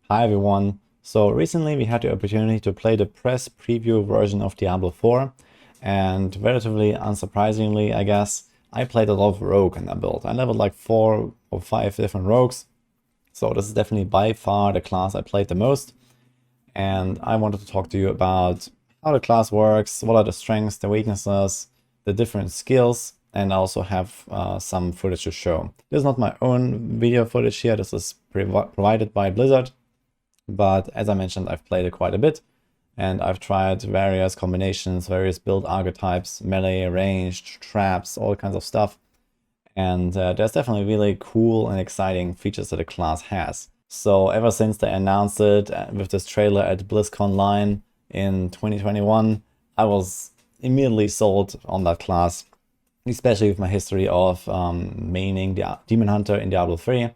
Hi everyone. So recently we had the opportunity to play the press preview version of Diablo 4, and relatively unsurprisingly, I guess, I played a lot of rogue in that build. I leveled like 4 or 5 different rogues, so this is definitely by far the class I played the most. And I wanted to talk to you about how the class works, what are the strengths, the weaknesses, the different skills, and I also have some footage to show. This is not my own video footage here, this is provided by Blizzard. But as I mentioned, I've played it quite a bit, and I've tried various combinations, various build archetypes, melee, ranged, traps, all kinds of stuff. And there's definitely really cool and exciting features that the class has. So ever since they announced it with this trailer at BlizzConline in 2021, I was immediately sold on that class, especially with my history of maining the Demon Hunter in Diablo 3.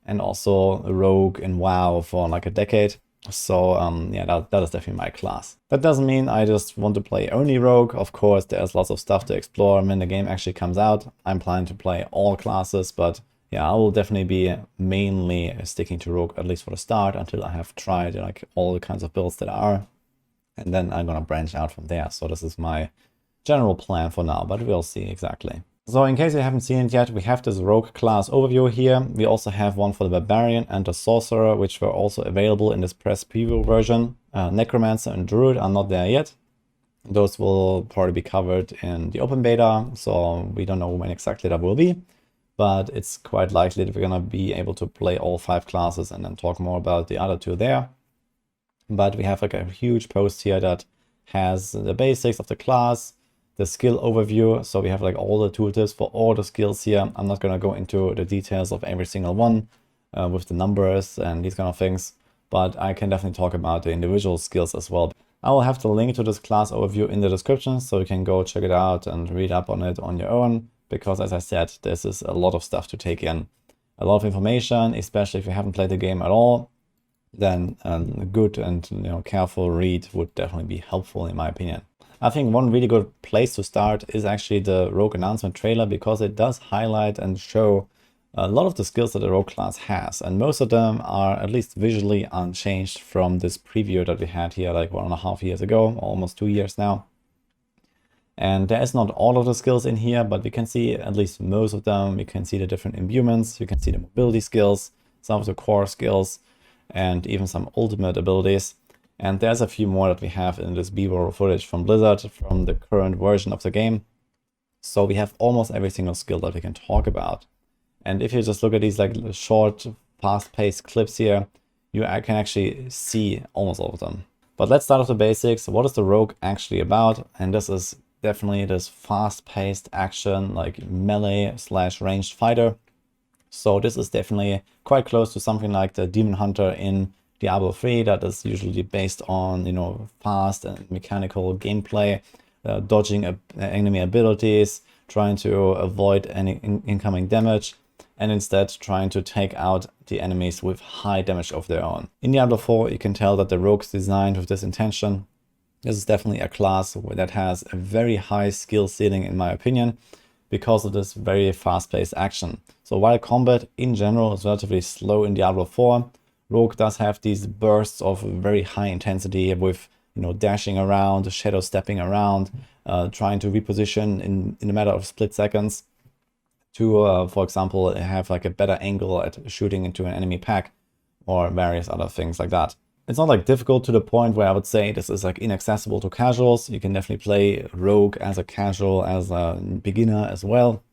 And also a rogue in WoW for like a decade. So yeah, that is definitely my class. That doesn't mean I just want to play only rogue. Of course, there's lots of stuff to explore when the game actually comes out. I'm planning to play all classes, but yeah, I will definitely be mainly sticking to rogue, at least for the start, until I have tried like all the kinds of builds that are. And then I'm gonna branch out from there. So this is my general plan for now, but we'll see exactly. So in case you haven't seen it yet, we have this rogue class overview here. We also have one for the barbarian and the sorcerer, which were also available in this press preview version. Necromancer and druid are not there yet. Those will probably be covered in the open beta, so we don't know when exactly that will be. But it's quite likely that we're gonna be able to play all 5 classes and then talk more about the other 2 there. But we have like a huge post here that has the basics of the class, the skill overview. So we have like all the tooltips for all the skills here. I'm not going to go into the details of every single one with the numbers and these kind of things, but I can definitely talk about the individual skills as well. I will have the link to this class overview in the description, so you can go check it out and read up on it on your own, because as I said, this is a lot of stuff to take in. A lot of information, especially if you haven't played the game at all. Then a good and careful read would definitely be helpful in my opinion. I think one really good place to start is actually the rogue announcement trailer, because it does highlight and show a lot of the skills that the rogue class has, and most of them are at least visually unchanged from this preview that we had here like 1.5 years ago, almost 2 years now. And there is not all of the skills in here, but we can see at least most of them. You can see the different imbuements, you can see the mobility skills, some of the core skills, and even some ultimate abilities. And there's a few more that we have in this B-roll footage from Blizzard from the current version of the game. So we have almost every single skill that we can talk about. And if you just look at these like short, fast-paced clips here, you can actually see almost all of them. But let's start with the basics. What is the rogue actually about? And this is definitely this fast-paced action, like melee/ranged fighter. So this is definitely quite close to something like the Demon Hunter in Diablo 3 that is usually based on, fast and mechanical gameplay, dodging enemy abilities, trying to avoid any incoming damage, and instead trying to take out the enemies with high damage of their own. In Diablo 4, you can tell that the rogue's designed with this intention. This is definitely a class that has a very high skill ceiling in my opinion, because of this very fast-paced action. So while combat in general is relatively slow in Diablo 4, rogue does have these bursts of very high intensity with dashing around, shadow stepping around, trying to reposition in a matter of split seconds to, for example, have like a better angle at shooting into an enemy pack, or various other things like that. It's not like difficult to the point where I would say this is like inaccessible to casuals. You can definitely play rogue as a casual, as a beginner as well.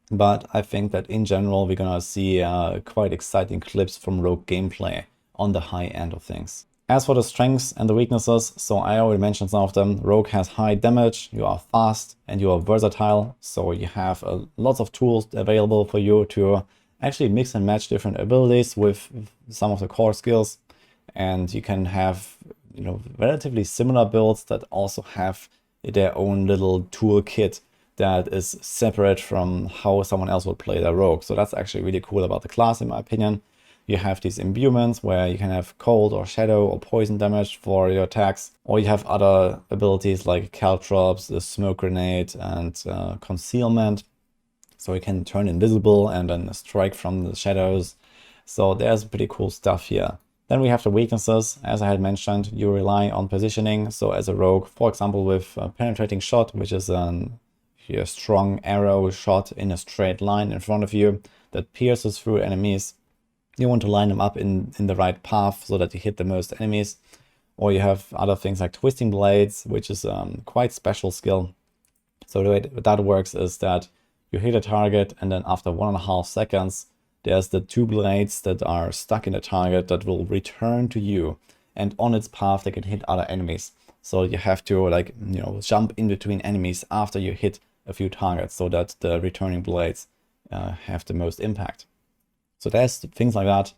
But I think that in general, we're gonna see quite exciting clips from rogue gameplay on the high end of things. As for the strengths and the weaknesses, so I already mentioned some of them. Rogue has high damage, you are fast, and you are versatile. So you have lots of tools available for you to actually mix and match different abilities with some of the core skills. And you can have relatively similar builds that also have their own little toolkit that is separate from how someone else would play their rogue. So that's actually really cool about the class in my opinion. You have these imbuements where you can have cold or shadow or poison damage for your attacks, or you have other abilities like caltrops, the smoke grenade, and concealment. So you can turn invisible and then strike from the shadows. So there's pretty cool stuff here. Then we have the weaknesses. As I had mentioned, you rely on positioning. So as a rogue, for example, with a penetrating shot, which is a strong arrow shot in a straight line in front of you that pierces through enemies, you want to line them up in the right path so that you hit the most enemies. Or you have other things like twisting blades, which is quite special skill. So the way that works is that you hit a target, and then after 1.5 seconds, there's the 2 blades that are stuck in the target that will return to you. And on its path, they can hit other enemies. So you have to, like, jump in between enemies after you hit a few targets so that the returning blades have the most impact. So there's things like that.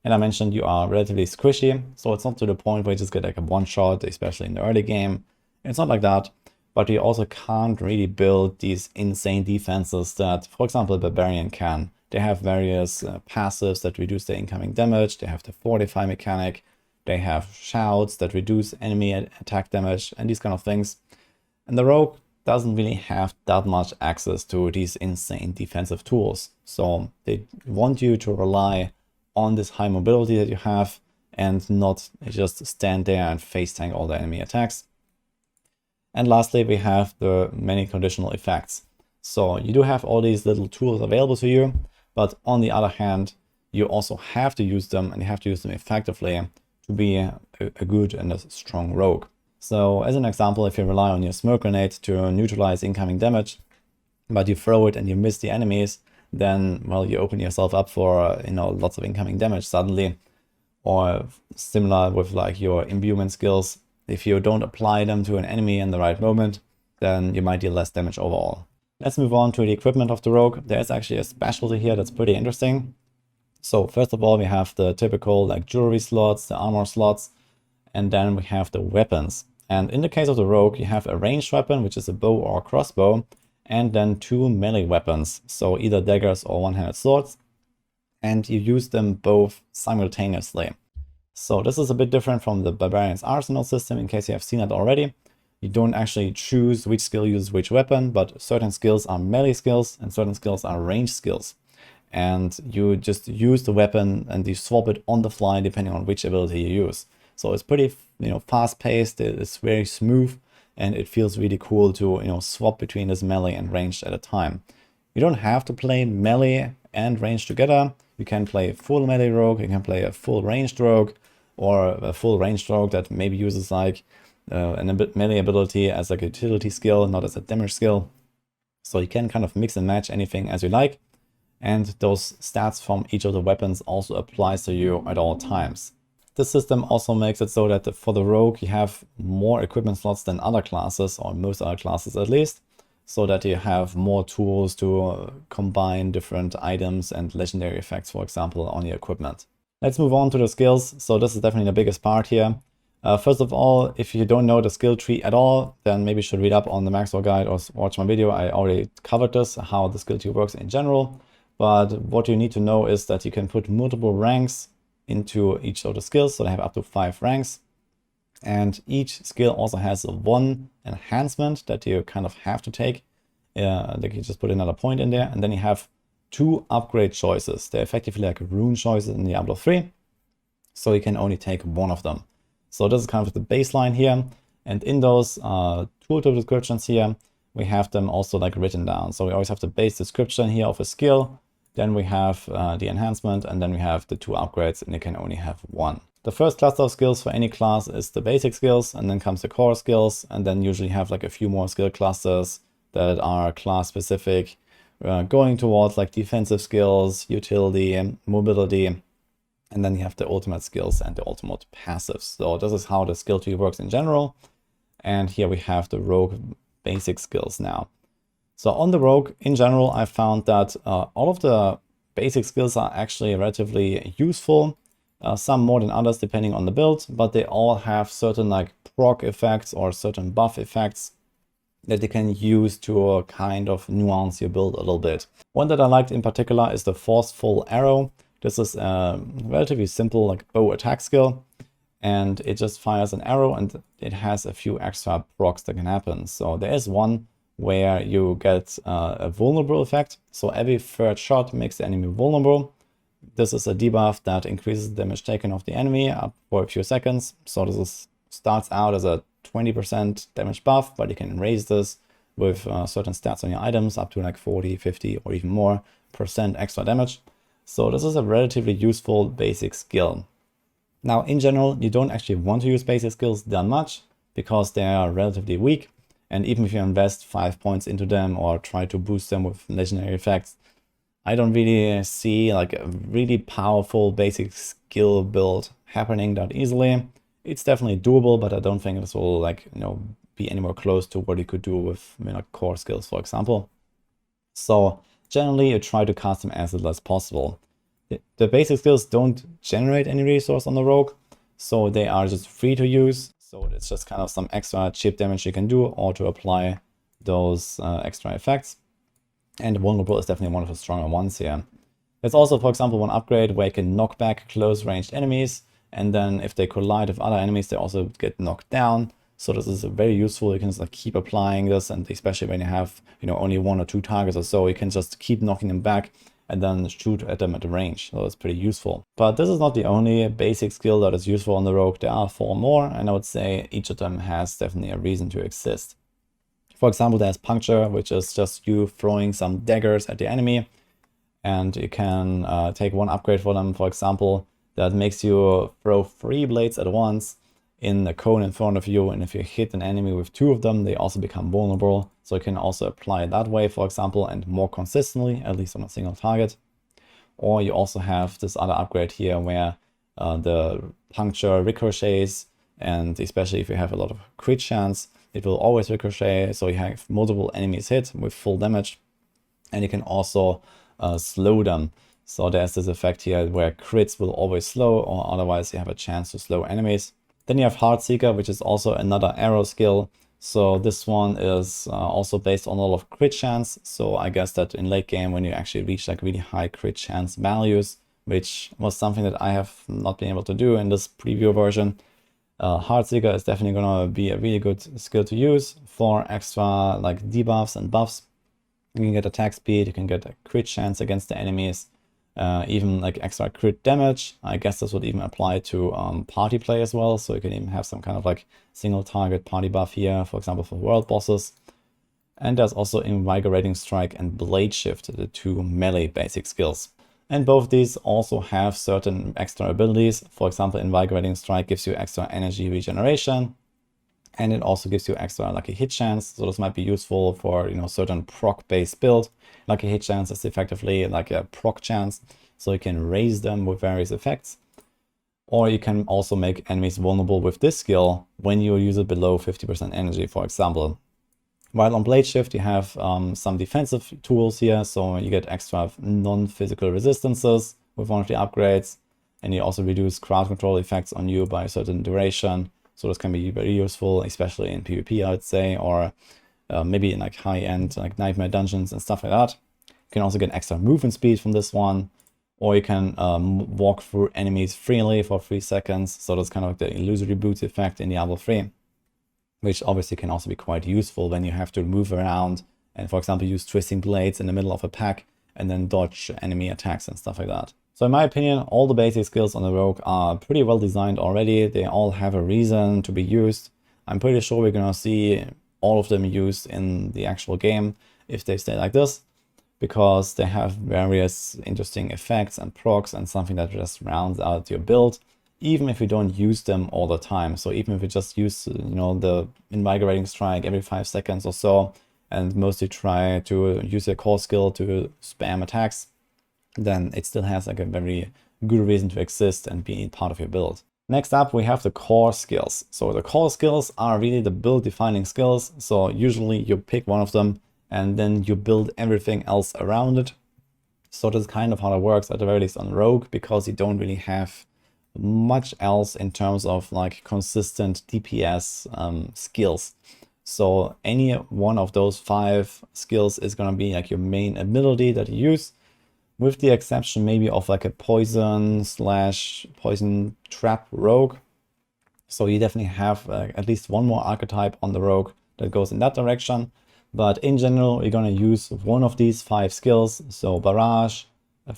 And I mentioned you are relatively squishy, so it's not to the point where you just get like a one shot, especially in the early game. It's not like that, but you also can't really build these insane defenses that, for example, a Barbarian can. They have various passives that reduce their incoming damage. They have the Fortify mechanic. They have shouts that reduce enemy attack damage and these kind of things. And the Rogue doesn't really have that much access to these insane defensive tools. So they want you to rely on this high mobility that you have and not just stand there and face tank all the enemy attacks. And lastly, we have the many conditional effects. So you do have all these little tools available to you, but on the other hand, you also have to use them, and you have to use them effectively to be a good and a strong rogue. So as an example, if you rely on your smoke grenade to neutralize incoming damage, but you throw it and you miss the enemies, then, well, you open yourself up for, lots of incoming damage suddenly. Or similar with like your imbuement skills. If you don't apply them to an enemy in the right moment, then you might deal less damage overall. Let's move on to the equipment of the rogue. There's actually a specialty here that's pretty interesting. So first of all, we have the typical like jewelry slots, the armor slots, and then we have the weapons. And in the case of the rogue, you have a ranged weapon, which is a bow or a crossbow, and then 2 melee weapons, so either daggers or one-handed swords, and you use them both simultaneously. So this is a bit different from the Barbarian's Arsenal system, in case you have seen it already. You don't actually choose which skill uses which weapon, but certain skills are melee skills and certain skills are ranged skills. And you just use the weapon and you swap it on the fly depending on which ability you use. So it's pretty, fast-paced, it's very smooth, and it feels really cool to, swap between this melee and ranged at a time. You don't have to play melee and ranged together. You can play a full melee rogue, you can play a full ranged rogue, or a full ranged rogue that maybe uses like an melee ability as like a utility skill, not as a damage skill. So you can kind of mix and match anything as you like. And those stats from each of the weapons also applies to you at all times. This system also makes it so that for the rogue you have more equipment slots than other classes, or most other classes at least, so that you have more tools to combine different items and legendary effects, for example, on your equipment. Let's move on to the skills. So this is definitely the biggest part here. First of all, if you don't know the skill tree at all, then maybe you should read up on the Maxwell guide or watch my video. I already covered this, how the skill tree works in general. But what you need to know is that you can put multiple ranks into each of the skills. So they have up to 5 ranks. And each skill also has one enhancement that you kind of have to take. Like you just put another point in there. And then you have 2 upgrade choices. They're effectively like rune choices in Diablo 3. So you can only take one of them. So this is kind of the baseline here. And in those tooltip descriptions here, we have them also like written down. So we always have the base description here of a skill. Then we have the enhancement, and then we have the 2 upgrades, and you can only have 1. The first cluster of skills for any class is the basic skills, and then comes the core skills, and then usually have like a few more skill clusters that are class specific, going towards like defensive skills, utility, mobility, and then you have the ultimate skills and the ultimate passives. So this is how the skill tree works in general. And here we have the rogue basic skills now. So on the rogue, in general, I found that all of the basic skills are actually relatively useful. Some more than others depending on the build, but they all have certain like proc effects or certain buff effects that you can use to kind of nuance your build a little bit. One that I liked in particular is the Forceful Arrow. This is a relatively simple like bow attack skill, and it just fires an arrow and it has a few extra procs that can happen. So there is one where you get a vulnerable effect. So every third shot makes the enemy vulnerable. This is a debuff that increases the damage taken of the enemy up for a few seconds. So starts out as a 20% damage buff, but you can raise this with certain stats on your items up to like 40, 50 or even more % extra damage. So this is a relatively useful basic skill. Now, in general, you don't actually want to use basic skills that much because they are relatively weak. And even if you invest 5 points into them or try to boost them with legendary effects, I don't really see like a really powerful basic skill build happening that easily. It's definitely doable, but I don't think this will be anywhere close to what you could do with core skills, for example. So generally, you try to cast them as little as possible. The basic skills don't generate any resource on the rogue, so they are just free to use. So it's just kind of some extra cheap damage you can do or to apply those extra effects. And vulnerable is definitely one of the stronger ones here. There's also, for example, one upgrade where you can knock back close ranged enemies, and then if they collide with other enemies, they also get knocked down. So this is very useful. You can just keep applying this, and especially when you have only 1 or 2 targets or so, you can just keep knocking them back and then shoot at them at the range. So it's pretty useful. But this is not the only basic skill that is useful on the rogue. There are 4 more, and I would say each of them has definitely a reason to exist. For example, there's Puncture, which is just you throwing some daggers at the enemy, and you can take one upgrade for them, for example, that makes you throw 3 blades at once in the cone in front of you, and if you hit an enemy with 2 of them, they also become vulnerable. So you can also apply it that way, for example, and more consistently, at least on a single target. Or you also have this other upgrade here where the puncture ricochets, and especially if you have a lot of crit chance, it will always ricochet, so you have multiple enemies hit with full damage, and you can also slow them. So there's this effect here where crits will always slow, or otherwise you have a chance to slow enemies. Then you have Heartseeker, which is also another arrow skill. So this one is also based on a lot of crit chance. So I guess that in late game, when you actually reach like really high crit chance values, which was something that I have not been able to do in this preview version, Heartseeker is definitely going to be a really good skill to use for extra like debuffs and buffs. You can get attack speed, you can get a crit chance against the enemies, even like extra crit damage. I guess this would even apply to party play as well. So you can even have some kind of like single target party buff here, for example, for world bosses. And there's also Invigorating Strike and Blade Shift, the 2 melee basic skills. And both these also have certain extra abilities. For example, Invigorating Strike gives you extra energy regeneration, and it also gives you extra lucky hit chance. So this might be useful for certain proc-based build. Lucky hit chance is effectively like a proc chance, so you can raise them with various effects. Or you can also make enemies vulnerable with this skill when you use it below 50% energy, for example. While on Blade Shift you have some defensive tools here, so you get extra non-physical resistances with one of the upgrades, and you also reduce crowd control effects on you by a certain duration. So this can be very useful, especially in PvP, I would say, or maybe in like high-end like nightmare dungeons and stuff like that. You can also get extra movement speed from this one, or you can walk through enemies freely for 3 seconds. So that's kind of like the illusory boots effect in Diablo 3, which obviously can also be quite useful when you have to move around and, for example, use twisting blades in the middle of a pack and then dodge enemy attacks and stuff like that. So in my opinion, all the basic skills on the rogue are pretty well designed already. They all have a reason to be used. I'm pretty sure we're gonna see all of them used in the actual game if they stay like this, because they have various interesting effects and procs and something that just rounds out your build, even if you don't use them all the time. So even if you just use the Invigorating Strike every 5 seconds or so, and mostly try to use your core skill to spam attacks, then it still has like a very good reason to exist and be part of your build. Next up, we have the core skills. So the core skills are really the build defining skills. So usually you pick one of them and then you build everything else around it. So that's kind of how it works, at the very least on Rogue, because you don't really have much else in terms of like consistent DPS skills. So any one of those 5 skills is going to be like your main ability that you use, with the exception maybe of like a poison trap rogue. So you definitely have at least one more archetype on the rogue that goes in that direction. But in general, you're going to use one of these 5 skills. So barrage,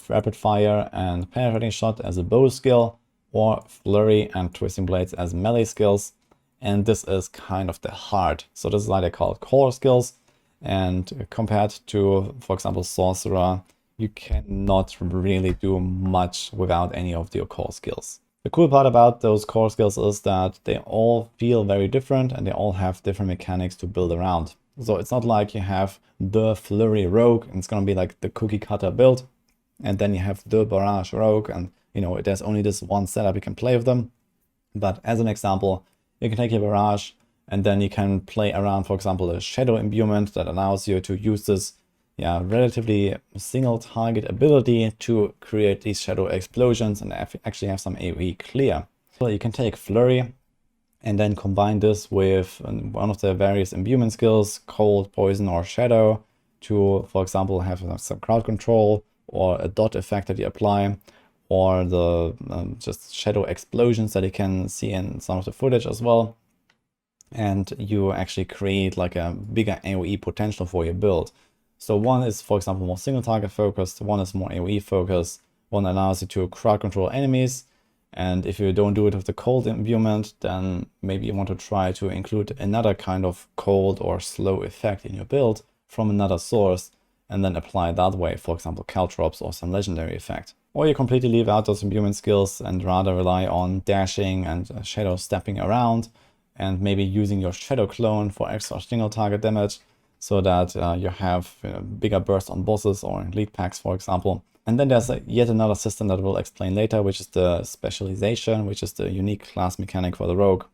rapid fire and penetrating shot as a bow skill, or flurry and twisting blades as melee skills. And this is kind of the heart. So this is why they call it core skills. And compared to, for example, sorcerer, you cannot really do much without any of your core skills. The cool part about those core skills is that they all feel very different and they all have different mechanics to build around. So it's not like you have the flurry rogue and it's going to be like the cookie cutter build, and then you have the barrage rogue and there's only this one setup you can play with them. But as an example, you can take your barrage and then you can play around, for example, a shadow imbuement that allows you to use this relatively single target ability to create these shadow explosions and actually have some AoE clear. So you can take flurry and then combine this with one of the various imbuement skills, cold, poison, or shadow, to, for example, have some crowd control or a dot effect that you apply, or the just shadow explosions that you can see in some of the footage as well. And you actually create like a bigger AoE potential for your build. So one is, for example, more single target focused, one is more AoE focused, one allows you to crowd control enemies. And if you don't do it with the cold imbuement, then maybe you want to try to include another kind of cold or slow effect in your build from another source and then apply it that way, for example, caltrops or some legendary effect. Or you completely leave out those imbuement skills and rather rely on dashing and shadow stepping around and maybe using your shadow clone for extra single target damage, so that you have bigger bursts on bosses or in lead packs, for example. And then there's yet another system that we'll explain later, which is the Specialization, which is the unique class mechanic for the rogue.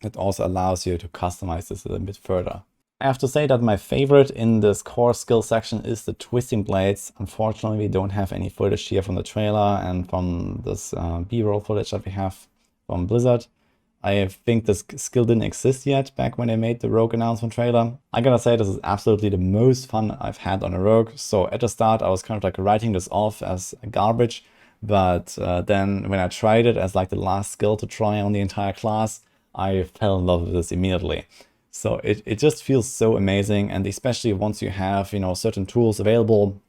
It also allows you to customize this a bit further. I have to say that my favorite in this core skill section is the twisting blades. Unfortunately, we don't have any footage here from the trailer and from this B-roll footage that we have from Blizzard. I think this skill didn't exist yet back when they made the Rogue announcement trailer. I gotta say, this is absolutely the most fun I've had on a Rogue. So at the start, I was kind of like writing this off as garbage. But then when I tried it as like the last skill to try on the entire class, I fell in love with this immediately. So it just feels so amazing. And especially once you have, certain tools available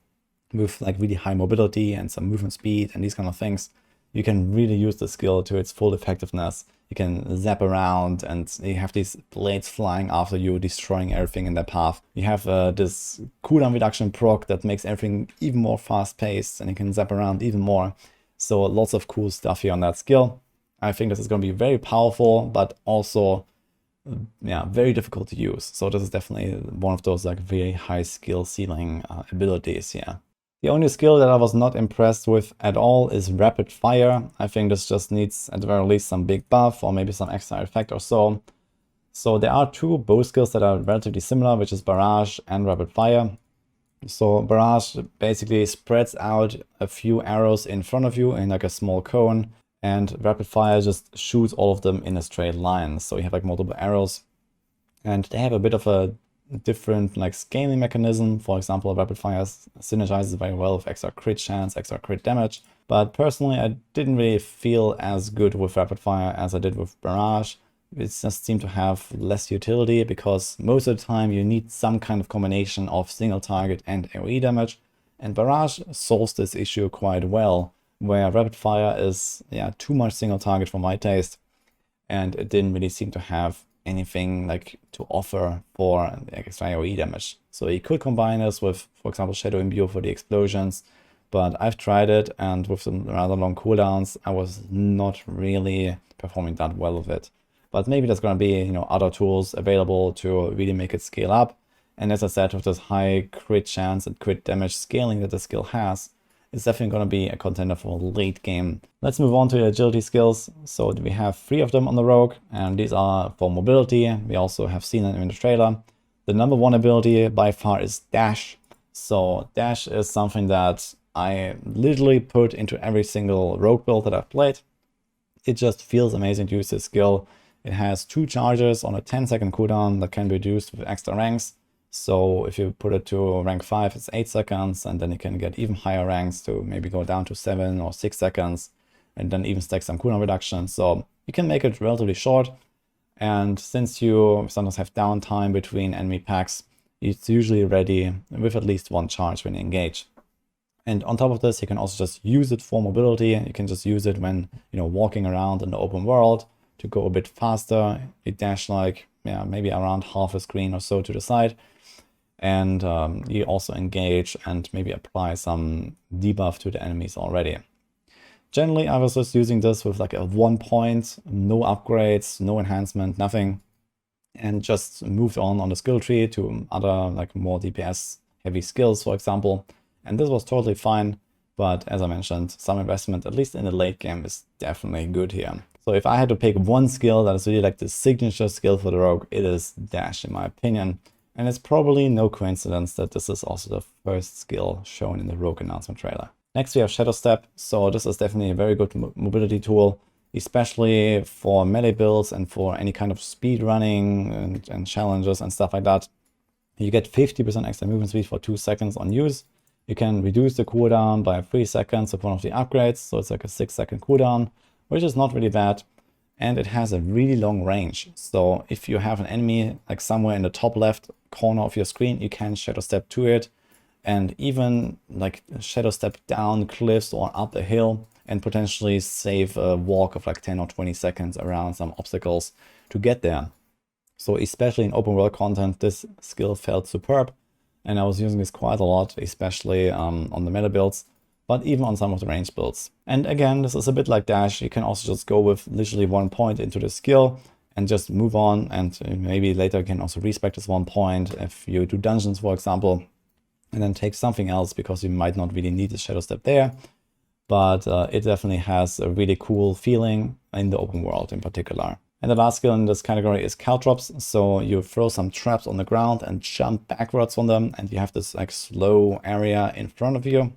with like really high mobility and some movement speed and these kind of things, you can really use the skill to its full effectiveness. You can zap around and you have these blades flying after you, destroying everything in their path. You have this cooldown reduction proc that makes everything even more fast-paced, and you can zap around even more. So lots of cool stuff here on that skill. I think this is going to be very powerful, but also very difficult to use. So this is definitely one of those like very high skill ceiling abilities here. The only skill that I was not impressed with at all is rapid fire. I think this just needs at the very least some big buff or maybe some extra effect or so. So there are two bow skills that are relatively similar, which is barrage and rapid fire. So barrage basically spreads out a few arrows in front of you in like a small cone, and rapid fire just shoots all of them in a straight line. So you have like multiple arrows, and they have a bit of a different like scaling mechanism. For example, rapid fire synergizes very well with extra crit chance, extra crit damage. But personally, I didn't really feel as good with rapid fire as I did with barrage. It just seemed to have less utility because most of the time you need some kind of combination of single target and AoE damage. And barrage solves this issue quite well, where rapid fire is too much single target for my taste, and it didn't really seem to have anything like to offer for extra AoE damage. So you could combine this with, for example, Shadow Imbue for the explosions, but I've tried it, and with some rather long cooldowns, I was not really performing that well with it. But maybe there's going to be other tools available to really make it scale up. And as I said, with this high crit chance and crit damage scaling that the skill has, it's definitely going to be a contender for late game. Let's move on to the agility skills. So we have 3 of them on the rogue, and these are for mobility. We also have seen them in the trailer. The number 1 ability by far is dash. So dash is something that I literally put into every single rogue build that I've played. It just feels amazing to use this skill. It has 2 charges on a 10-second cooldown that can be reduced with extra ranks. So if you put it to rank 5, it's 8 seconds, and then you can get even higher ranks to maybe go down to 7 or 6 seconds, and then even stack some cooldown reduction. So you can make it relatively short. And since you sometimes have downtime between enemy packs, it's usually ready with at least 1 charge when you engage. And on top of this, you can also just use it for mobility. You can just use it when, walking around in the open world to go a bit faster. You dash like, maybe around half a screen or so to the side. And you also engage and maybe apply some debuff to the enemies already. Generally, I was just using this with like a 1 point, no upgrades, no enhancement, nothing. And just moved on the skill tree to other like more DPS heavy skills, for example. And this was totally fine. But as I mentioned, some investment, at least in the late game, is definitely good here. So if I had to pick one skill that is really like the signature skill for the rogue, it is dash in my opinion. And it's probably no coincidence that this is also the first skill shown in the rogue announcement trailer. Next we have Shadow Step. So this is definitely a very good mobility tool, especially for melee builds and for any kind of speed running and challenges and stuff like that. You get 50% extra movement speed for 2 seconds on use. You can reduce the cooldown by 3 seconds with one of the upgrades, so it's like a 6-second cooldown, which is not really bad. And it has a really long range. So if you have an enemy like somewhere in the top left corner of your screen, you can Shadow Step to it, and even like Shadow Step down cliffs or up a hill and potentially save a walk of like 10 or 20 seconds around some obstacles to get there. So especially in open world content, this skill felt superb. And I was using this quite a lot, especially on the meta builds, but even on some of the range builds. And again, this is a bit like dash. You can also just go with literally 1 point into the skill and just move on. And maybe later you can also respec this 1 point if you do dungeons, for example, and then take something else because you might not really need the Shadow Step there. But it definitely has a really cool feeling in the open world in particular. And the last skill in this category is Caltrops. So you throw some traps on the ground and jump backwards on them, and you have this like slow area in front of you.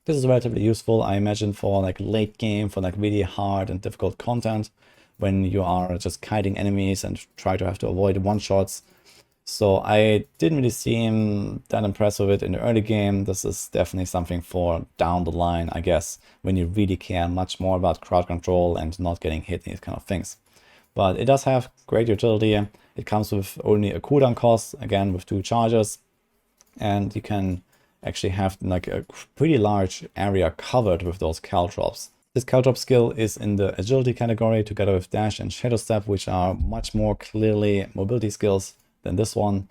This is relatively useful, I imagine, for like late game, for like really hard and difficult content, when you are just kiting enemies and try to have to avoid one-shots. So I didn't really seem that impressed with it in the early game. This is definitely something for down the line, I guess, when you really care much more about crowd control and not getting hit and these kind of things. But it does have great utility. It comes with only a cooldown cost, again with 2 charges, and you can actually have like a pretty large area covered with those caltrops. This caltrop skill is in the agility category together with dash and shadow step, which are much more clearly mobility skills than this one.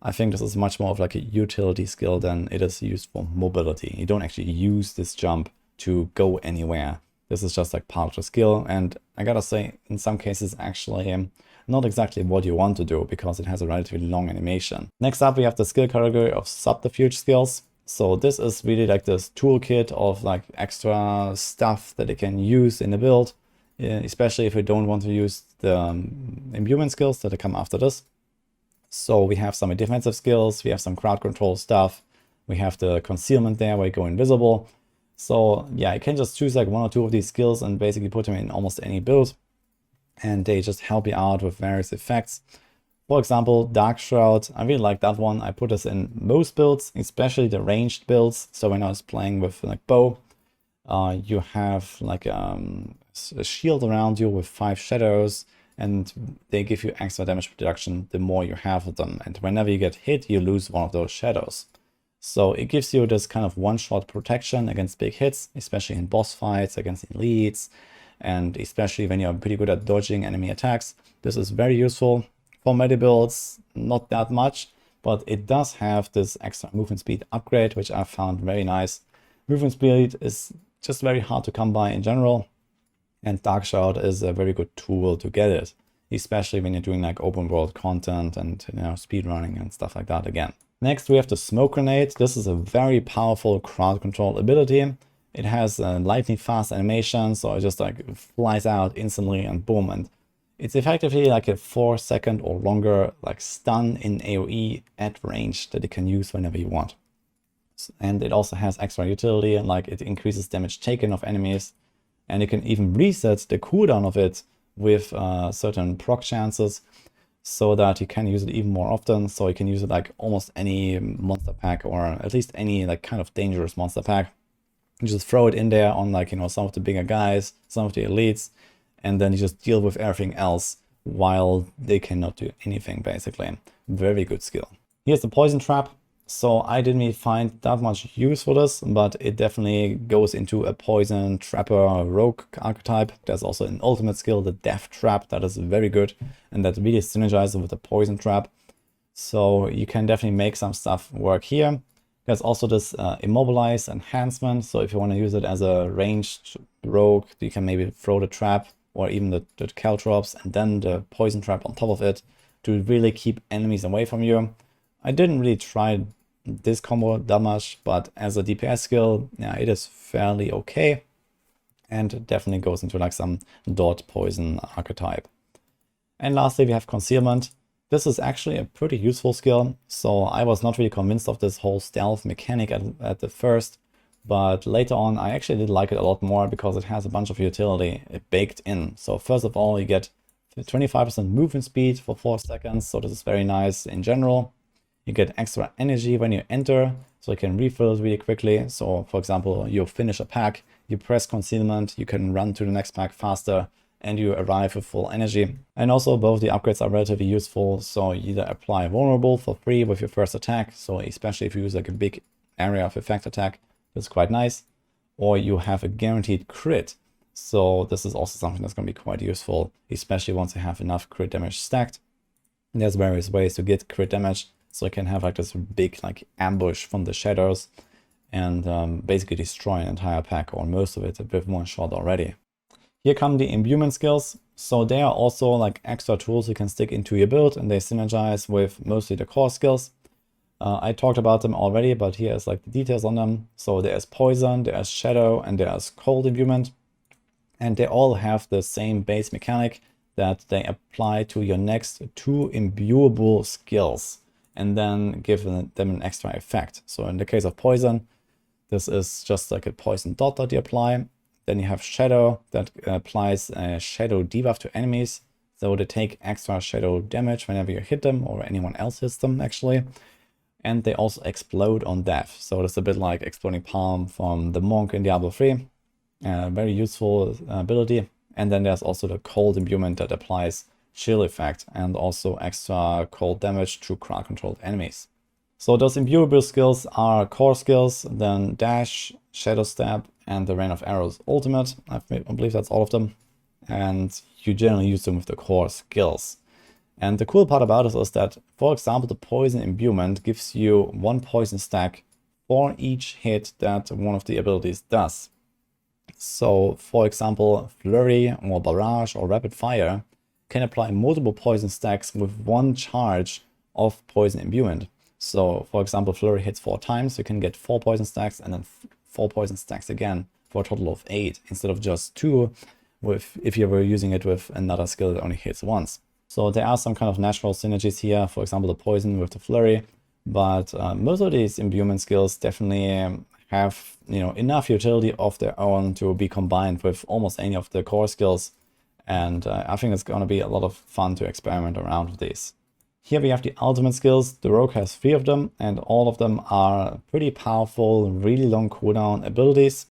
I think this is much more of like a utility skill than it is used for mobility. You don't actually use this jump to go anywhere. This is just like part of the skill, and I gotta say, in some cases actually not exactly what you want to do, because it has a relatively long animation. Next up we have the skill category of Subterfuge Skills. So this is really like this toolkit of like extra stuff that you can use in the build, especially if you don't want to use the Imbuement Skills that come after this. So we have some defensive skills, we have some crowd control stuff, we have the concealment there where you go invisible. So yeah, you can just choose like 1 or 2 of these skills and basically put them in almost any build, and they just help you out with various effects. For example, Dark Shroud, I really like that one. I put this in most builds, especially the ranged builds. So when I was playing with like bow, you have like a shield around you with 5 shadows, and they give you extra damage reduction the more you have of them. And whenever you get hit, you lose one of those shadows. So it gives you this kind of one-shot protection against big hits, especially in boss fights, against elites, and especially when you're pretty good at dodging enemy attacks. This is very useful. For meta builds, not that much, but it does have this extra movement speed upgrade, which I found very nice. Movement speed is just very hard to come by in general, and Dark Shroud is a very good tool to get it, especially when you're doing like open world content and speed running and stuff like that again. Next we have the Smoke Grenade. This is a very powerful crowd control ability. It has a lightning fast animation, so it just like flies out instantly and boom, and it's effectively like a 4-second or longer like stun in AoE at range that you can use whenever you want. And it also has extra utility, like it increases damage taken of enemies, and you can even reset the cooldown of it with certain proc chances, so that you can use it even more often. So you can use it like almost any monster pack, or at least any like kind of dangerous monster pack. You just throw it in there on like, some of the bigger guys, some of the elites, and then you just deal with everything else while they cannot do anything, basically. Very good skill. Here's the Poison Trap. So I didn't really find that much use for this, but it definitely goes into a poison, trapper, rogue archetype. There's also an ultimate skill, the death trap, that is very good, and that really synergizes with the poison trap. So you can definitely make some stuff work here. There's also this immobilize enhancement. So if you want to use it as a ranged rogue, you can maybe throw the trap or even the caltrops and then the poison trap on top of it to really keep enemies away from you. I didn't really try this combo that much, but as a DPS skill, yeah, it is fairly okay. And it definitely goes into like some dot poison archetype. And lastly, we have concealment. This is actually a pretty useful skill. So I was not really convinced of this whole stealth mechanic at the first, but later on I actually did like it a lot more because it has a bunch of utility baked in. So first of all, you get 25% movement speed for 4 seconds. So this is very nice in general. You get extra energy when you enter, so you can refill it really quickly. So for example, you finish a pack, you press concealment, you can run to the next pack faster, and you arrive with full energy. And also both the upgrades are relatively useful. So you either apply vulnerable for free with your first attack, so especially if you use like a big area of effect attack, that's quite nice. Or you have a guaranteed crit. So this is also something that's going to be quite useful, especially once you have enough crit damage stacked. And there's various ways to get crit damage. So you can have like this big like ambush from the shadows and basically destroy an entire pack or most of it with one shot already. Here come the Imbuement Skills. So they are also like extra tools you can stick into your build, and they synergize with mostly the core skills. I talked about them already, but here's like the details on them. So there's Poison, there's Shadow, and there's Cold Imbuement. And they all have the same base mechanic that they apply to your next 2 imbuable skills and then give them an extra effect. So in the case of Poison, this is just like a poison dot that you apply. Then you have Shadow that applies a shadow debuff to enemies. So they take extra shadow damage whenever you hit them or anyone else hits them actually. And they also explode on death. So it's a bit like Exploding Palm from the Monk in Diablo 3. Very useful ability. And then there's also the Cold Imbuement that applies chill effect and also extra cold damage to crowd controlled enemies. So those imbuable skills are core skills, then Dash, Shadow Step, and the Rain of Arrows ultimate. I believe that's all of them. And you generally use them with the core skills. And the cool part about this is that, for example, the Poison Imbuement gives you 1 poison stack for each hit that one of the abilities does. So, for example, Flurry or Barrage or Rapid Fire can apply multiple poison stacks with 1 charge of Poison Imbuement. So, for example, Flurry hits 4 times, you can get 4 poison stacks and then 4 poison stacks again for a total of 8 instead of just 2 if you were using it with another skill that only hits once. So there are some kind of natural synergies here, for example, the Poison with the Flurry, but most of these imbuement skills definitely have enough utility of their own to be combined with almost any of the core skills. And I think it's going to be a lot of fun to experiment around with these. Here we have the ultimate skills. The Rogue has 3 of them, and all of them are pretty powerful, really long cooldown abilities.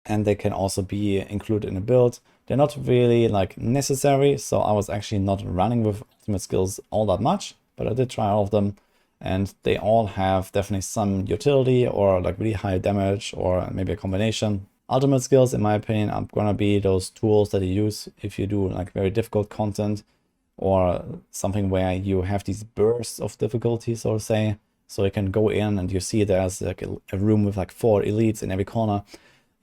And they can also be included in a build. They're not really like necessary, so I was actually not running with ultimate skills all that much, but I did try all of them. And they all have definitely some utility or like really high damage or maybe a combination. Ultimate skills, in my opinion, are gonna be those tools that you use if you do like very difficult content or something where you have these bursts of difficulty, so to say. So you can go in and you see there's like a room with like 4 elites in every corner,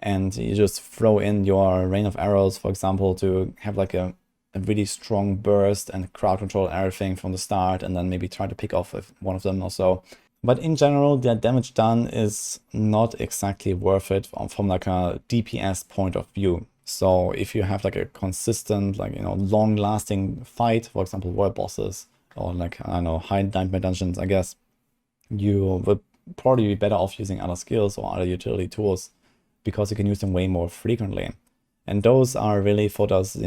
and you just throw in your Rain of Arrows, for example, to have like a really strong burst and crowd control everything from the start, and then maybe try to pick off one of them or so. But in general, the damage done is not exactly worth it from like a DPS point of view. So if you have like a consistent, like, long-lasting fight, for example, world bosses or like, I don't know, high nightmare dungeons, I guess, you would probably be better off using other skills or other utility tools because you can use them way more frequently. And those are really for those,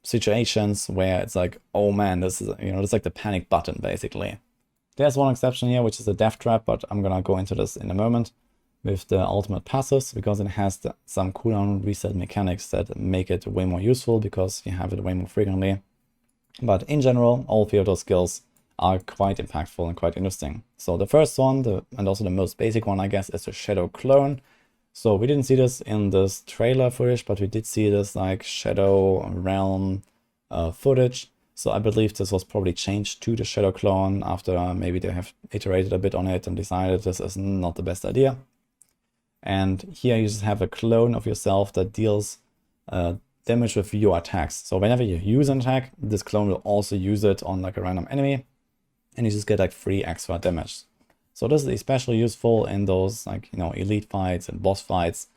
situations where it's like, oh man, this is, it's like the panic button, basically. There's one exception here, which is the death trap, but I'm gonna go into this in a moment with the ultimate passives, because it has some cooldown reset mechanics that make it way more useful because you have it way more frequently. But in general, all 3 of those skills are quite impactful and quite interesting. So the first one, and also the most basic one, I guess, is the Shadow Clone. So we didn't see this in this trailer footage, but we did see this like Shadow Realm footage. So I believe this was probably changed to the Shadow Clone after maybe they have iterated a bit on it and decided this is not the best idea. And here you just have a clone of yourself that deals damage with your attacks. So whenever you use an attack, this clone will also use it on like a random enemy, and you just get like 3 extra damage. So this is especially useful in those like, you know, elite fights and boss fights,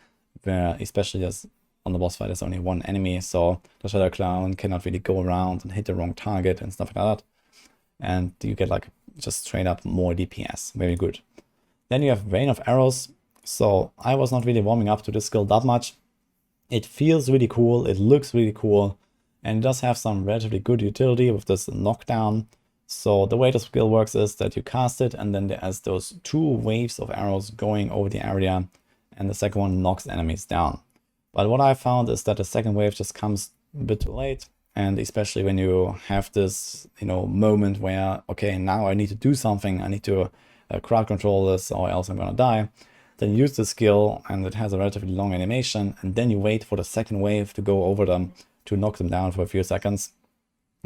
where especially as on the boss fight there's only one enemy, so the Shadow Clone cannot really go around and hit the wrong target and stuff like that. And you get like just straight up more DPS, very good. Then you have Rain of Arrows. So I was not really warming up to this skill that much. It feels really cool, it looks really cool, and it does have some relatively good utility with this knockdown. So the way the skill works is that you cast it, and then there's those 2 waves of arrows going over the area, and the second one knocks enemies down. But what I found is that the second wave just comes a bit too late, and especially when you have this, you know, moment where, okay, now I need to do something, I need to crowd control this or else I'm gonna die. Then use the skill, and it has a relatively long animation, and then you wait for the second wave to go over them to knock them down for a few seconds.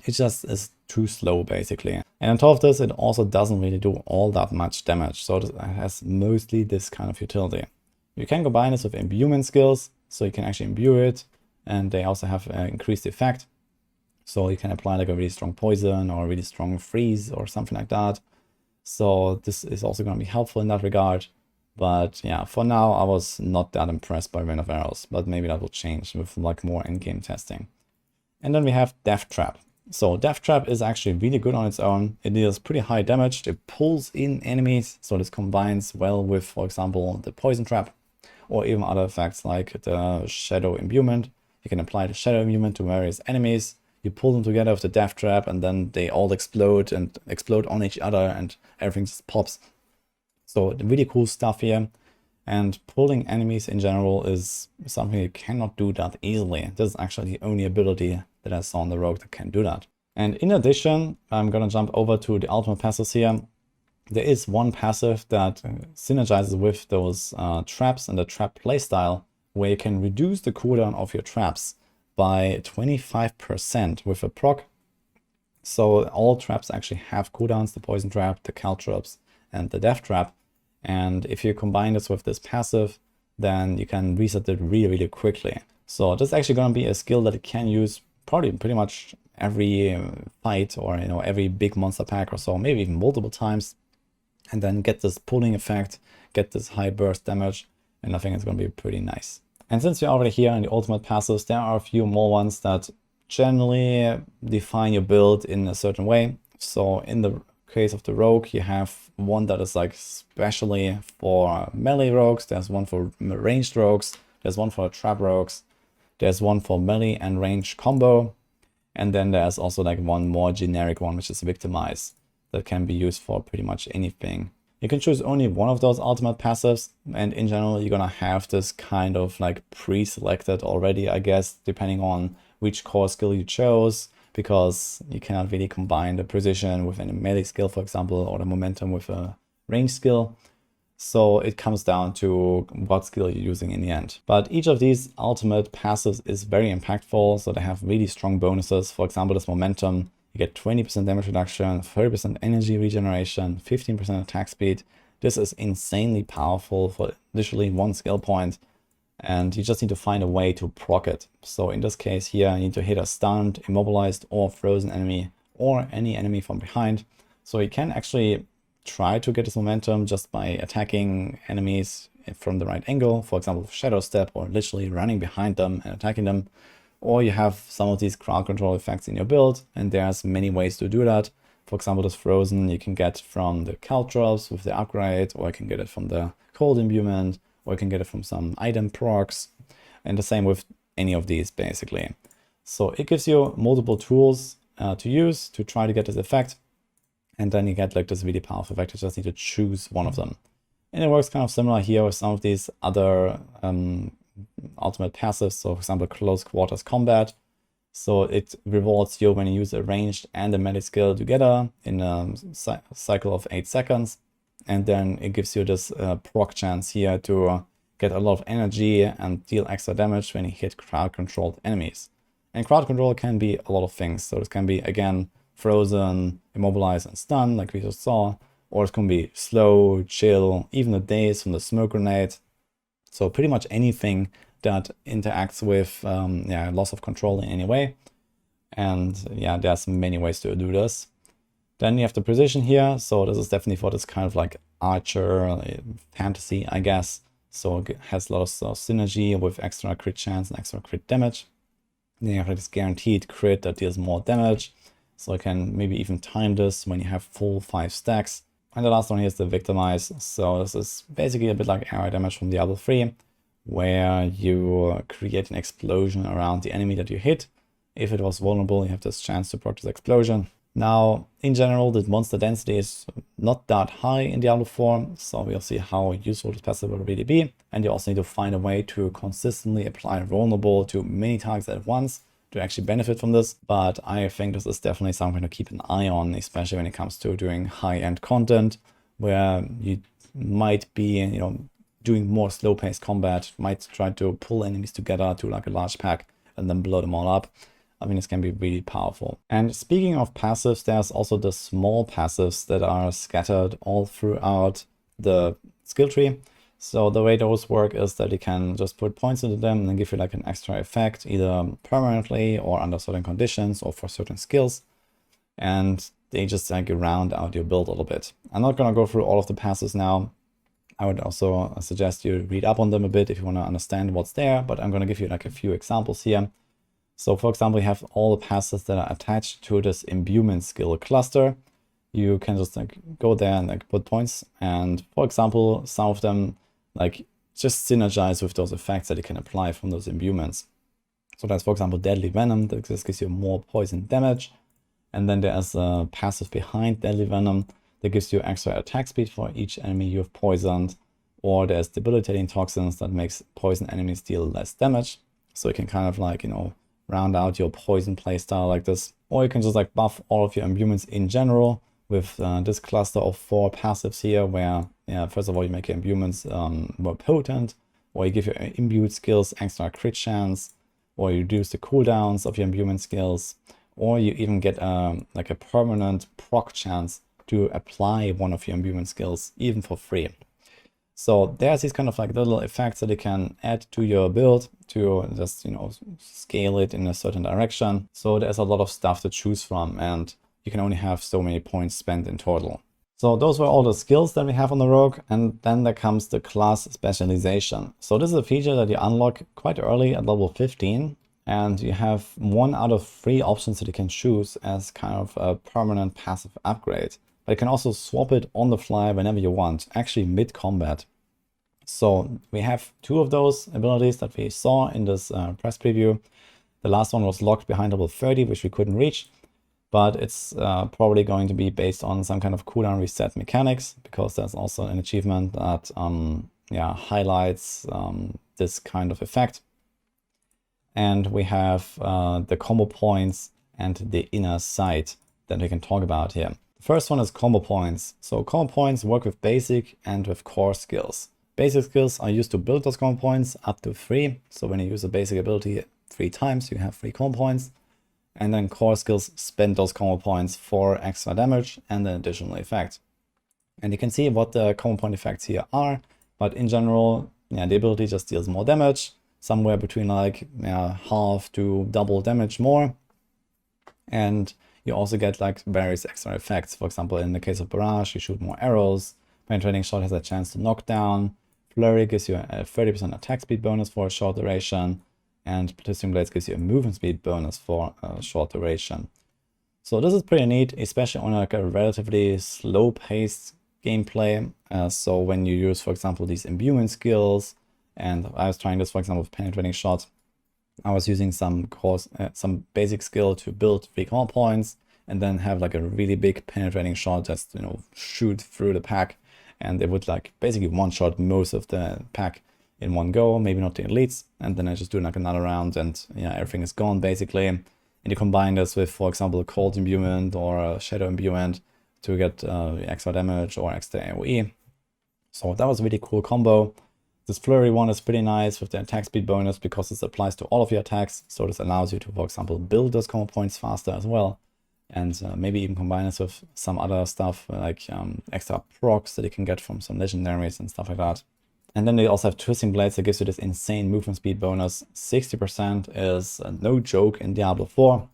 It just is too slow, basically. And on top of this, it also doesn't really do all that much damage, so it has mostly this kind of utility. You can combine this with Imbuement Skills, so you can actually imbue it, and they also have increased effect. So you can apply like a really strong poison or a really strong freeze or something like that. So this is also going to be helpful in that regard. But yeah, for now I was not that impressed by Rain of Arrows, but maybe that will change with like more in-game testing. And then we have Death Trap. So Death Trap is actually really good on its own. It deals pretty high damage, it pulls in enemies, so this combines well with, for example, the Poison Trap, or even other effects like the Shadow Imbuement. You can apply the Shadow Imbuement to various enemies, you pull them together with the Death Trap, and then they all explode and explode on each other, and everything just pops. So really cool stuff here, and pulling enemies in general is something you cannot do that easily. This is actually the only ability that I saw on the rogue that can do that. And in addition, I'm gonna jump over to the ultimate passives here. There is one passive that synergizes with those traps and the trap playstyle, where you can reduce the cooldown of your traps by 25% with a proc. So all traps actually have cooldowns, the Poison Trap, the Caltrops, and the Death Trap. And if you combine this with this passive, then you can reset it really, really quickly. So this is actually going to be a skill that you can use probably pretty much every fight, or, you know, every big monster pack or so, maybe even multiple times, and then get this pulling effect, get this high burst damage, and I think it's going to be pretty nice. And since we're already here in the ultimate passives, there are a few more ones that generally define your build in a certain way. So in the case of the rogue, you have one that is like specially for melee rogues, there's one for ranged rogues, there's one for trap rogues, there's one for melee and range combo, and then there's also like one more generic one, which is Victimize, that can be used for pretty much anything. You can choose only one of those ultimate passives, and in general you're gonna have this kind of like pre-selected already, I guess, depending on which core skill you chose, because you cannot really combine the precision with a melee skill, for example, or the momentum with a range skill. So it comes down to what skill you're using in the end. But each of these ultimate passives is very impactful, so they have really strong bonuses. For example, this momentum, you get 20% damage reduction, 30% energy regeneration, 15% attack speed. This is insanely powerful for literally one skill point, and you just need to find a way to proc it. So in this case here, you need to hit a stunned, immobilized, or frozen enemy, or any enemy from behind. So you can actually try to get this momentum just by attacking enemies from the right angle, for example, Shadow Step, or literally running behind them and attacking them. Or you have some of these crowd control effects in your build, and there's many ways to do that. For example, this frozen you can get from the Caltrops with the upgrade, or you can get it from the cold imbuement, or you can get it from some item procs, and the same with any of these basically. So it gives you multiple tools to use to try to get this effect, and then you get like this really powerful effect. You just need to choose one of them. And it works kind of similar here with some of these other ultimate passives. So for example, close quarters combat. So it rewards you when you use a ranged and a melee skill together in a cycle of 8 seconds. And then it gives you this proc chance here to get a lot of energy and deal extra damage when you hit crowd-controlled enemies. And crowd control can be a lot of things. So this can be, again, frozen, immobilize, and stun, like we just saw. Or it can be slow, chill, even the daze from the smoke grenade. So pretty much anything that interacts with loss of control in any way. And yeah, there's many ways to do this. Then you have the precision here. So this is definitely for this kind of like archer fantasy, I guess. So it has a lot of synergy with extra crit chance and extra crit damage. Then you have like this guaranteed crit that deals more damage. So I can maybe even time this when you have full 5 stacks. And the last one here is the victimize. So this is basically a bit like area damage from Diablo 3, where you create an explosion around the enemy that you hit. If it was vulnerable, you have this chance to proc this explosion. Now, in general, the monster density is not that high in Diablo 4, so we'll see how useful this passive will really be. And you also need to find a way to consistently apply vulnerable to many targets at once to actually benefit from this. But I think this is definitely something to keep an eye on, especially when it comes to doing high-end content, where you might be, doing more slow-paced combat, might try to pull enemies together to like a large pack and then blow them all up. I mean, this can be really powerful. And speaking of passives, there's also the small passives that are scattered all throughout the skill tree. So the way those work is that you can just put points into them and then give you like an extra effect, either permanently or under certain conditions or for certain skills. And they just like round out your build a little bit. I'm not going to go through all of the passives now. I would also suggest you read up on them a bit if you want to understand what's there, but I'm going to give you like a few examples here. So for example, we have all the passives that are attached to this Imbuement skill cluster. You can just like go there and like put points. And for example, some of them like just synergize with those effects that you can apply from those Imbuments. So that's, for example, Deadly Venom. That just gives you more poison damage. And then there's a passive behind Deadly Venom that gives you extra attack speed for each enemy you have poisoned. Or there's Debilitating Toxins that makes poison enemies deal less damage. So you can kind of like, round out your poison playstyle like this. Or you can just like buff all of your Imbuments in general with this cluster of 4 passives here, where first of all you make your Imbuments more potent, or you give your imbued skills extra crit chance, or you reduce the cooldowns of your Imbuement skills, or you even get like a permanent proc chance to apply one of your Imbuement skills even for free. So there's these kind of like little effects that you can add to your build to just, scale it in a certain direction. So there's a lot of stuff to choose from, and you can only have so many points spent in total. So those were all the skills that we have on the rogue, and then there comes the class specialization. So this is a feature that you unlock quite early at level 15, and you have 1 out of 3 options that you can choose as kind of a permanent passive upgrade. But you can also swap it on the fly whenever you want, actually mid-combat. So we have 2 of those abilities that we saw in this press preview. The last one was locked behind level 30, which we couldn't reach. But it's probably going to be based on some kind of cooldown reset mechanics, because there's also an achievement that highlights this kind of effect. And we have the combo points and the inner sight that we can talk about here. First one is combo points. So combo points work with basic and with core skills. Basic skills are used to build those combo points up to 3. So when you use a basic ability 3 times, you have 3 combo points. And then core skills spend those combo points for extra damage and an additional effect. And you can see what the combo point effects here are. But in general, the ability just deals more damage, somewhere between like half to double damage more. And you also get like various extra effects. For example, in the case of Barrage, you shoot more arrows. Penetrating Shot has a chance to knock down. Flurry gives you a 30% attack speed bonus for a short duration. And Petition Blades gives you a movement speed bonus for a short duration. So this is pretty neat, especially on like a relatively slow-paced gameplay. So when you use, for example, these Imbuement skills, and I was trying this, for example, with Penetrating Shot, I was using some basic skill to build 3 combo points, and then have like a really big penetrating shot just shoot through the pack, and it would like basically one-shot most of the pack in one go, maybe not the elites, and then I just do like another round, and everything is gone basically. and you combine this with, for example, a cold imbuement or a shadow imbuement to get extra damage or extra AoE. So that was a really cool combo. This flurry one is pretty nice with the attack speed bonus because this applies to all of your attacks. So this allows you to, for example, build those combo points faster as well. And maybe even combine this with some other stuff like extra procs that you can get from some legendaries and stuff like that. And then they also have Twisting Blades that gives you this insane movement speed bonus. 60% is no joke in Diablo 4.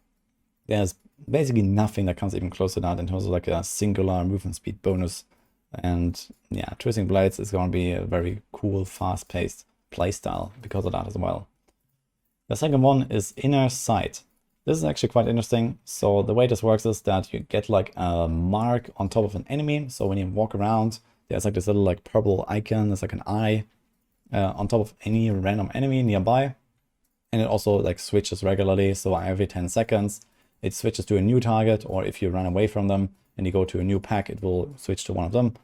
There's basically nothing that comes even close to that in terms of like a singular movement speed bonus. And yeah, Twisting Blades is going to be a very cool, fast-paced playstyle because of that as well. The second one is Inner Sight. This is actually quite interesting. So the way this works is that you get like a mark on top of an enemy. So when you walk around, there's like this little like purple icon, there's like an eye on top of any random enemy nearby. And it also like switches regularly. So every 10 seconds, it switches to a new target, or if you run away from them and you go to a new pack, it will switch to one of them.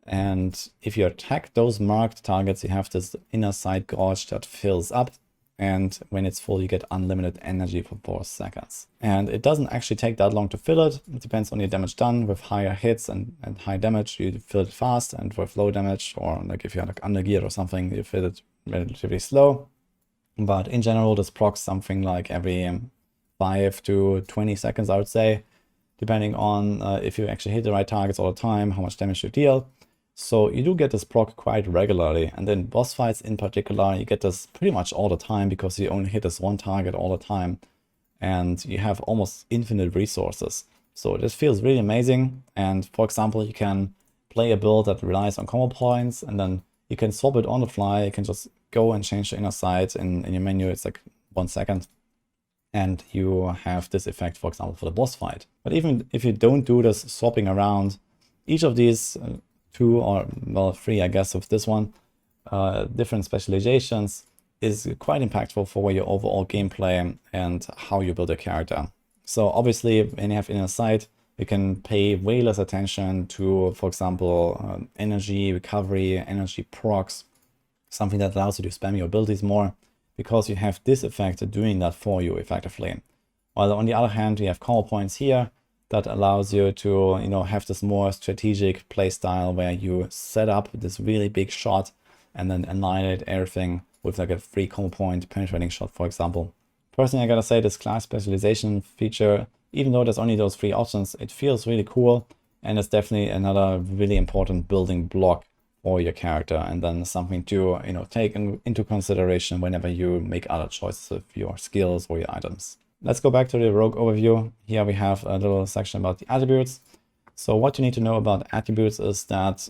And if you attack those marked targets, you have this Inner Sight gauge that fills up. And when it's full, you get unlimited energy for 4 seconds. And it doesn't actually take that long to fill it. It depends on your damage done. With higher hits and high damage, you fill it fast. And with low damage, or like if you're like under gear or something, you fill it relatively slow. But in general, this procs something like every 5 to 20 seconds, I would say, depending on if you actually hit the right targets all the time, how much damage you deal. So you do get this proc quite regularly, and in boss fights in particular, you get this pretty much all the time because you only hit this one target all the time, and you have almost infinite resources. So this feels really amazing. And for example, you can play a build that relies on combo points, and then you can swap it on the fly. You can just go and change the Inner Sight in your menu. It's like 1 second. And you have this effect, for example, for the boss fight. But even if you don't do this swapping around, each of these 2 or well 3, I guess, with this one, different specializations is quite impactful for your overall gameplay and how you build a character. So obviously, when you have Inner Sight, you can pay way less attention to, for example, energy recovery, energy procs, something that allows you to spam your abilities more, because you have this effect doing that for you effectively. While on the other hand, you have combo points here that allows you to, have this more strategic play style where you set up this really big shot and then annihilate everything with like a free combo point penetrating shot, for example. Personally, I gotta say this class specialization feature, even though there's only those 3 options, it feels really cool, and it's definitely another really important building block for your character, and then something to take into consideration whenever you make other choices with your skills or your items. Let's go back to the rogue overview. Here we have a little section about the attributes. So what you need to know about attributes is that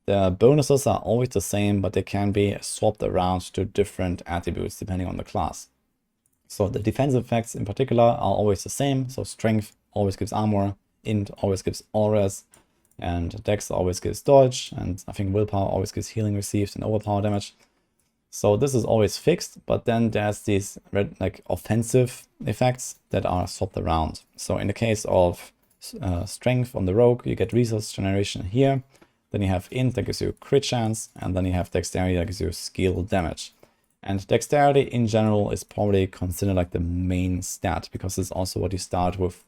the bonuses are always the same, but they can be swapped around to different attributes depending on the class. So the defensive effects in particular are always the same. So strength always gives armor, int always gives aura, and dex always gives dodge, and I think willpower always gives healing received and overpower damage. So this is always fixed, but then there's these offensive effects that are swapped around. So in the case of strength on the rogue, you get resource generation here. Then you have int that gives you crit chance, and then you have dexterity that gives you skill damage. And dexterity in general is probably considered like the main stat, because it's also what you start with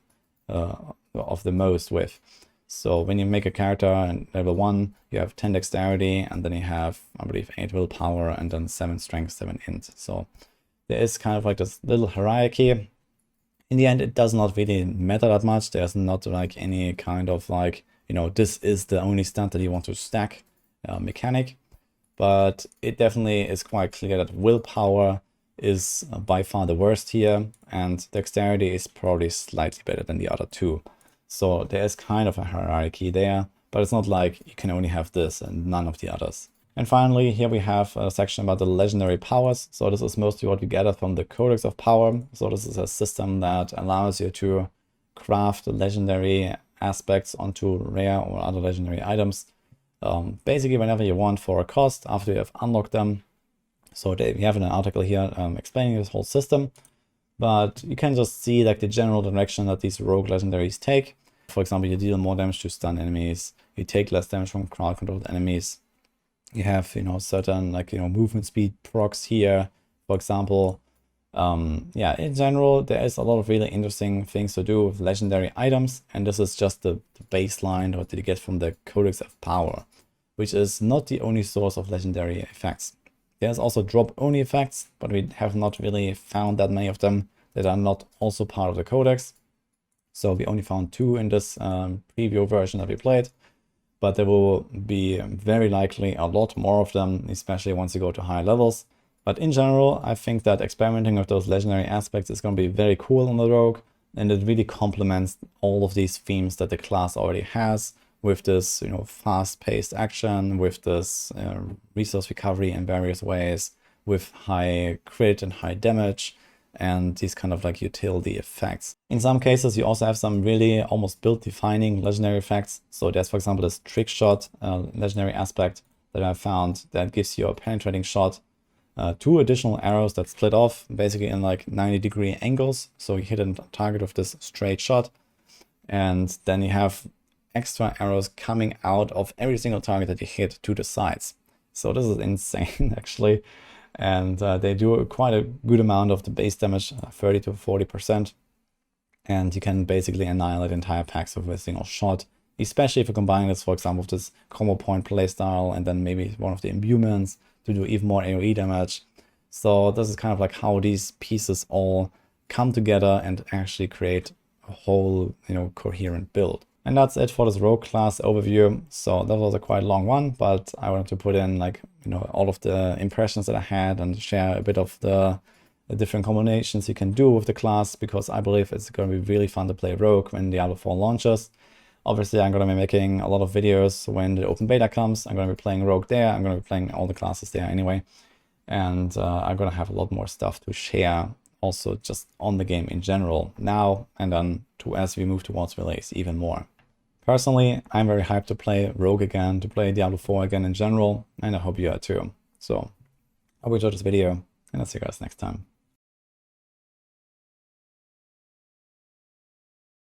of the most with. So when you make a character in level 1, you have 10 dexterity, and then you have, I believe, 8 willpower, and then 7 strength, 7 int. So there is kind of like this little hierarchy. In the end, it does not really matter that much. There's not like any kind of like, this is the only stat that you want to stack mechanic. But it definitely is quite clear that willpower is by far the worst here, and dexterity is probably slightly better than the other 2. So there is kind of a hierarchy there, but it's not like you can only have this and none of the others. And finally, here we have a section about the legendary powers. So this is mostly what we gathered from the Codex of Power. So this is a system that allows you to craft legendary aspects onto rare or other legendary items. Basically whenever you want for a cost after you have unlocked them. So we have an article here explaining this whole system, but you can just see like the general direction that these rogue legendaries take. For example, you deal more damage to stun enemies, you take less damage from crowd controlled enemies. You have, certain movement speed procs here, for example, Yeah, in general, there is a lot of really interesting things to do with legendary items, and this is just the baseline what you get from the Codex of Power, which is not the only source of legendary effects. There's also drop-only effects, but we have not really found that many of them that are not also part of the Codex. So we only found 2 in this preview version that we played, but there will be very likely a lot more of them, especially once you go to higher levels. But in general, I think that experimenting with those legendary aspects is going to be very cool on the Rogue, and it really complements all of these themes that the class already has, with this, fast-paced action, with this resource recovery in various ways, with high crit and high damage, and these kind of like utility effects. In some cases, you also have some really almost build-defining legendary effects. So there's, for example, this trick shot legendary aspect that I found that gives you a penetrating shot, 2 additional arrows that split off basically in like 90-degree angles. So you hit a target with this straight shot, and then you have extra arrows coming out of every single target that you hit to the sides. So this is insane actually. And they do quite a good amount of the base damage, 30 to 40%. And you can basically annihilate entire packs with a single shot, especially if you combine this, for example, with this combo point playstyle and then maybe one of the imbuments to do even more AoE damage. So this is kind of like how these pieces all come together and actually create a whole, coherent build. And that's it for this Rogue class overview. So that was a quite long one, but I wanted to put in all of the impressions that I had and share a bit of the different combinations you can do with the class, because I believe it's going to be really fun to play Rogue when Diablo 4 launches. Obviously, I'm going to be making a lot of videos when the open beta comes. I'm going to be playing Rogue there. I'm going to be playing all the classes there anyway. And I'm going to have a lot more stuff to share also just on the game in general now, and then as we move towards release even more. Personally, I'm very hyped to play Rogue again, to play Diablo 4 again in general, and I hope you are too. So, I hope you enjoyed this video, and I'll see you guys next time.